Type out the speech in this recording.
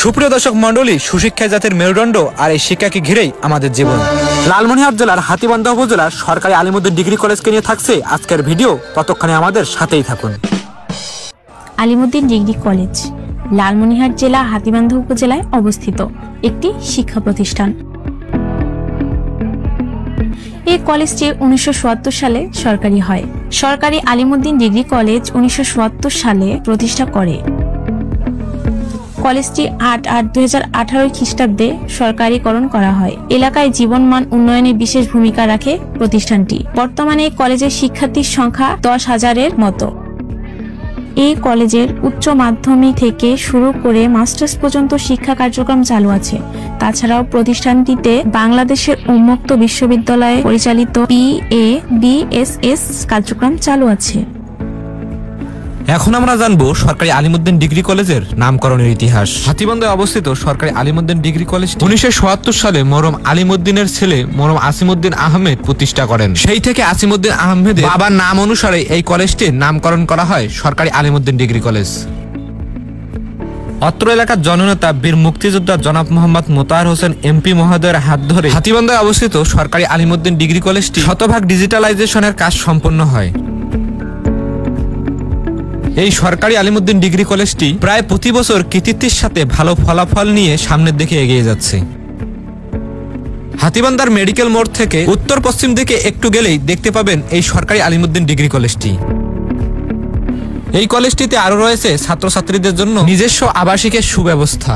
সুপ্রিয় দর্শক মণ্ডলী, সুশিক্ষা জাতির মেরুদণ্ড আর এই শিক্ষাকে ঘিরেই আমাদের জীবন। লালমনিরহাট জেলার হাতীবান্ধা উপজেলার সরকারি আলিমউদ্দিন ডিগ্রি কলেজকে নিয়ে থাকছে আজকের ভিডিও, ততক্ষণে আমাদের সাথেই থাকুন। আলিমউদ্দিন ডিগ্রি কলেজ লালমনিরহাট জেলা হাতীবান্ধা উপজেলায় অবস্থিত একটি শিক্ষা প্রতিষ্ঠান। এই কলেজটি 1977 সালে সরকারি হয়। সরকারি আলিমউদ্দিন ডিগ্রি কলেজ 1977 সালে প্রতিষ্ঠা করে। কলেজটি 8/8/2018 খ্রিস্টাব্দে সরকারিকরণ করা হয়। এলাকায় জীবনমান উন্নয়নে বিশেষ ভূমিকা রাখে প্রতিষ্ঠানটি। বর্তমানে কলেজের শিক্ষার্থীর সংখ্যা 10,000-এর মতো। এই কলেজের উচ্চ মাধ্যমিক থেকে শুরু করে মাস্টার্স পর্যন্ত শিক্ষা কার্যক্রম চালু আছে। তাছাড়াও প্রতিষ্ঠানটিতে বাংলাদেশের উন্মুক্ত বিশ্ববিদ্যালয়ে পরিচালিত BA/BSS কার্যক্রম চালু আছে। এখন আমরা জানবো সরকারি আলিমউদ্দিন ডিগ্রি কলেজের নামকরণের ইতিহাস। হাতীবান্ধায় অবস্থিত সরকারি আলিমউদ্দিন ডিগ্রি কলেজ 1977 সালে মরহুম আলিমউদ্দিনের ছেলে মরহুম আসিমউদ্দিন আহমেদ প্রতিষ্ঠা করেন। সেই থেকে আসিমউদ্দিন আহমেদের বাবার নাম অনুসারে এই কলেজটির নামকরণ করা হয় সরকারি আলিমউদ্দিন ডিগ্রি কলেজ। অত্র এলাকার জননেতা বীর মুক্তিযোদ্ধা জনাব মোহাম্মদ মোতাহার হোসেন MP মহোদয়ের হাত ধরে হাতীবান্ধায় অবস্থিত সরকারি আলিমউদ্দিন ডিগ্রি কলেজটি শতভাগ ডিজিটালাইজেশনের কাজ সম্পন্ন হয়। এই সরকারি আলিমউদ্দিন ডিগ্রি কলেজটি প্রায় প্রতি বছর কৃতিত্বের সাথে ভালো ফলাফল নিয়ে সামনের দিকে এগিয়ে যাচ্ছে। হাতীবান্ধার মেডিকেল মোড় থেকে উত্তর পশ্চিম দিকে একটু গেলেই দেখতে পাবেন এই সরকারি আলিমউদ্দিন ডিগ্রি কলেজটি। এই কলেজটিতে আরো রয়েছে ছাত্রছাত্রীদের জন্য নিজস্ব আবাসিকের সুব্যবস্থা।